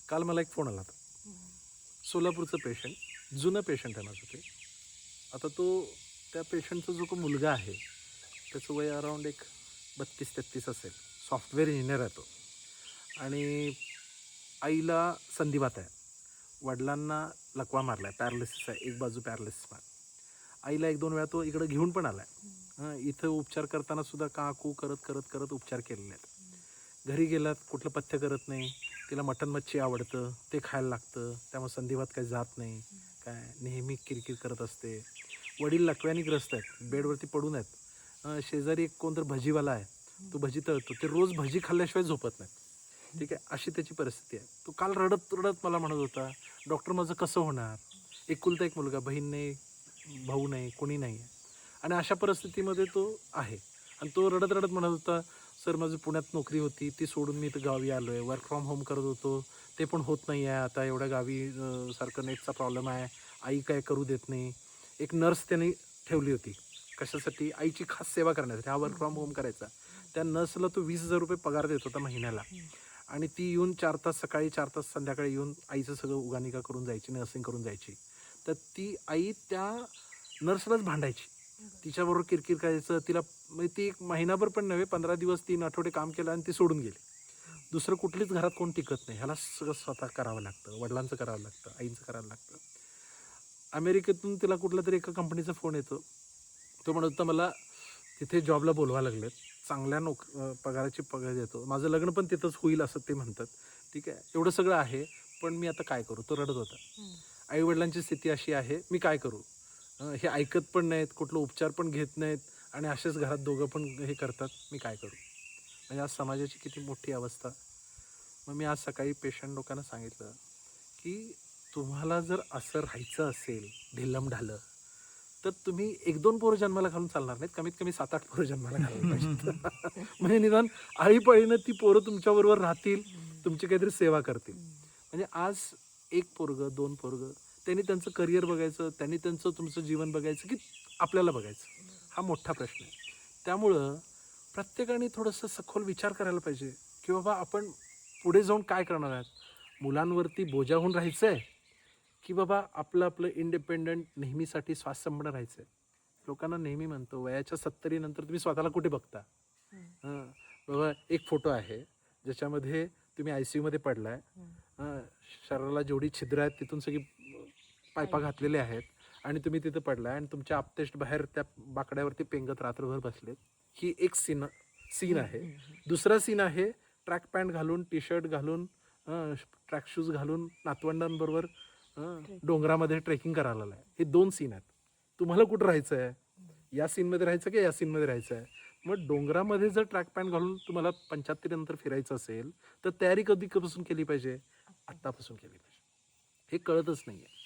काल मला एक फोन आला होता. सोलापूरचं पेशंट, जुनं पेशंट आहे माझं ते. आता त्या पेशंटचा जो कोण मुलगा आहे त्याचं वय अराऊंड एक 32-33 असेल. सॉफ्टवेअर इंजिनियर आहे तो. आणि आईला संधिवात आहे, वडिलांना लकवा मारला आहे, पॅरालिसिस आहे, एक बाजू पॅरालिसिस आहे. आईला 1-2 वेळा तो इकडं घेऊन पण आला आहे. इथं उपचार करताना सुद्धा काकू करत करत करत उपचार केलेले आहेत. घरी गेलात कुठलं पथ्य करत नाही, तिला मटण मच्छी आवडतं ते खायला लागतं, त्यामुळे संधिवात काही जात नाही, काय नेहमी किरकिर करत असते. वडील लकव्याने ग्रस्त आहेत, बेडवरती पडून आहेत. शेजारी एक कोणतरी भजीवाला आहे, तो भजी तळतो, ते रोज भजी खाल्ल्याशिवाय झोपत नाही. ठीक आहे, अशी त्याची परिस्थिती आहे. तो काल रडत रडत मला म्हणत होता, डॉक्टर माझं कसं होणार, एकुलता एक मुलगा, बहीण नाही, भाऊ नाही, कोणी नाही आहे. आणि अशा परिस्थितीमध्ये तो आहे. आणि तो रडत रडत म्हणत होता, सर माझी पुण्यात नोकरी होती, ती सोडून मी इथं गावी आलो आहे, वर्क फ्रॉम होम करत होतो, ते पण होत नाही आहे आता, एवढ्या गावी सारखं नेटचा प्रॉब्लेम आहे, आई काय करू देत नाही. एक नर्स त्यांनी ठेवली होती, कशासाठी, आईची खास सेवा करण्यासाठी. हा वर्क फ्रॉम होम करायचा. त्या नर्सला तो 20,000 रुपये पगार देत होता महिन्याला. आणि ती येऊन 4 तास सकाळी, 4 तास संध्याकाळी येऊन आईचं सगळं उगानिका करून जायची, नर्सिंग करून जायची. तर ती आई त्या नर्सलाच भांडायची, तिच्याबरोबर किरकिर करायचं. तिला म्हणजे ती एक महिनाभर पण नव्हे, 15 दिवस 3 आठवडे काम केलं आणि ती सोडून गेली. दुसरं कुठलीच घरात कोण टिकत नाही, ह्याला सगळं स्वतः करावं लागतं, वडिलांचं करावं लागतं, आईचं करावं लागतं. अमेरिकेतून तिला कुठल्या तरी एका कंपनीचा फोन येतो. तो म्हणत होता, मला तिथे जॉबला बोलवा लागलेत, चांगल्या पगाराची पगार देतो, माझं लग्न पण तिथंच होईल असं ते म्हणतात. ठीक आहे, एवढं सगळं आहे, पण मी आता काय करू. तो रडत होता. आईवडिलांची स्थिती अशी आहे, मी काय करू. हे ऐकत पण नाहीत, कुठलं उपचार पण घेत नाहीत, आणि असेच घरात दोघं पण हे करतात, मी काय करू. म्हणजे आज समाजाची किती मोठी अवस्था. मग मी आज सकाळी पेशंट लोकांना सांगितलं की तुम्हाला जर असं राहायचं असेल ढिल्लम-ढालं, तर तुम्ही 1-2 पोरं जन्माला घालून चालणार नाहीत, कमीत कमी 7-8 पोरं जन्माला घालायला पाहिजेत. म्हणजे निदान आळीपाळीनं ती पोरं तुमच्याबरोबर राहतील, तुमची काहीतरी सेवा करतील. म्हणजे आज 1 पोरगं, 2 पोरगं, त्यांनी त्यांचं करिअर बघायचं, त्यांनी त्यांचं तुमचं जीवन बघायचं की आपल्याला बघायचं, हा मोठा प्रश्न आहे. त्यामुळं प्रत्येकाने थोडंसं सखोल विचार करायला पाहिजे की बाबा आपण पुढे जाऊन काय करणार आहात. मुलांवरती बोजा होऊन राहायचं आहे की बाबा आपलं आपलं इंडिपेंडंट नेहमीसाठी स्वावलंबी राहायचं आहे. लोकांना नेहमी म्हणतो वयाच्या 70 नंतर तुम्ही स्वतःला कुठे बघता. बाबा एक फोटो आहे ज्याच्यामध्ये तुम्ही ICU मध्ये पडलाय, शरीराला जेवढी छिद्र आहेत तिथून सगळी पायपा घातलेले आहेत, आणि तुम्ही तिथं पडलाय आणि तुमच्या आपतेष्ट बाहेर त्या बाकड्यावरती पेंगत रात्रभर बसलेत. ही एक सीन आहे. दुसरा सीन आहे ट्रॅक पॅन्ट घालून, टी शर्ट घालून, ट्रॅक शूज घालून नातवंडांबरोबर डोंगरामध्ये ट्रेकिंग करायला आहे. हे 2 सीन आहेत. तुम्हाला कुठं राहायचं आहे, या सीनमध्ये राहायचं की या सीनमध्ये राहायचं आहे. मग डोंगरामध्ये जर ट्रॅक पॅन्ट घालून तुम्हाला 75 नंतर फिरायचं असेल तर तयारी कधीपासून केली पाहिजे, आत्तापासून केली पाहिजे. हे कळतच नाही आहे.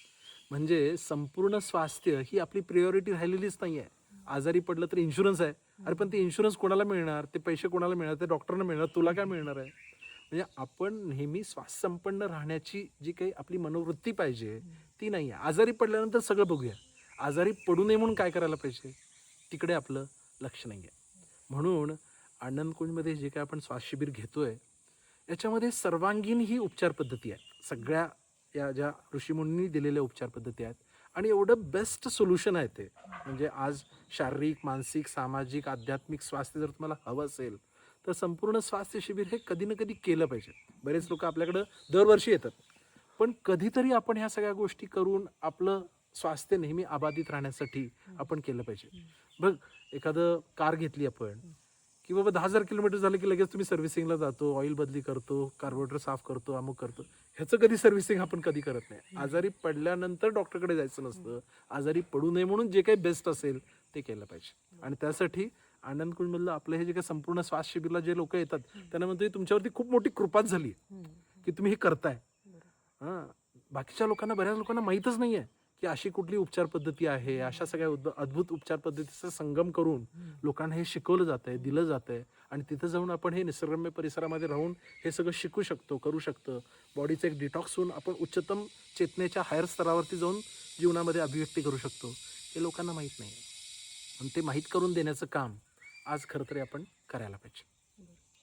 म्हणजे संपूर्ण स्वास्थ्य ही आपली प्रायोरिटी राहिलेलीच नाही आहे. आजारी पडलं तर इन्शुरन्स आहे, अरे पण ते इन्शुरन्स कोणाला मिळणार, ते पैसे कोणाला मिळणार, ते डॉक्टरना मिळणार, तुला काय मिळणार आहे. म्हणजे आपण नेहमी स्वास्थ्यसंपन्न राहण्याची जी काही आपली मनोवृत्ती पाहिजे ती नाही आहे. आजारी पडल्यानंतर सगळं बघूया, आजारी पडू नये म्हणून काय करायला पाहिजे तिकडे आपलं लक्ष नाही आहे. म्हणून आनंदकुंजमध्ये जे काय आपण श्वास शिबिर घेतोय याच्यामध्ये सर्वांगीण ही उपचार पद्धती आहे. सगळ्या या ज्या ऋषीमुनींनी दिलेल्या उपचार पद्धती आहेत, आणि एवढं बेस्ट सोल्युशन आहे ते. म्हणजे आज शारीरिक, मानसिक, सामाजिक, आध्यात्मिक स्वास्थ्य जर तुम्हाला हवं असेल तर संपूर्ण स्वास्थ्य शिबिर हे कधी ना कधी केलं पाहिजे. बरेच लोक आपल्याकडं दरवर्षी येतात, पण कधीतरी आपण ह्या सगळ्या गोष्टी करून आपलं स्वास्थ्य नेहमी अबाधित राहण्यासाठी आपण केलं पाहिजे. बघ, एखादं कार घेतली आपण की बाबा 10,000 किलोमीटर झालं की लगेच तुम्ही सर्व्हिसिंगला जातो, ऑइल बदली करतो, कार्बोरेटर साफ करतो, अमुक करतो. ह्याचं कधी सर्व्हिसिंग आपण कधी करत नाही. आजारी पडल्यानंतर डॉक्टरकडे जायचं नसतं, आजारी पडू नये म्हणून जे काही बेस्ट असेल ते केलं पाहिजे. आणि त्यासाठी आनंदकुंजमधलं आपलं हे जे काही संपूर्ण श्वास शिबिरला जे लोक येतात त्यांना म्हणतो तुमच्यावरती खूप मोठी कृपाच झाली की तुम्ही हे करताय. बाकीच्या लोकांना, बऱ्याच लोकांना माहीतच नाही आहे की अशी कुठली उपचार पद्धती आहे. अशा सगळ्या अद्भुत उपचार पद्धतीचा संगम करून लोकांना हे शिकवलं जात आहे, दिलं जात आहे. आणि तिथं जाऊन आपण हे निसर्गरम्य परिसरामध्ये राहून हे सगळं शिकू शकतो, करू शकतो. बॉडीचं एक डिटॉक्स होऊन आपण उच्चतम चेतनेच्या हायर स्तरावरती जाऊन जीवनामध्ये अभिव्यक्ती करू शकतो. हे लोकांना माहीत नाही आहे, आणि ते माहीत करून देण्याचं काम आज खरं तरी आपण करायला पाहिजे.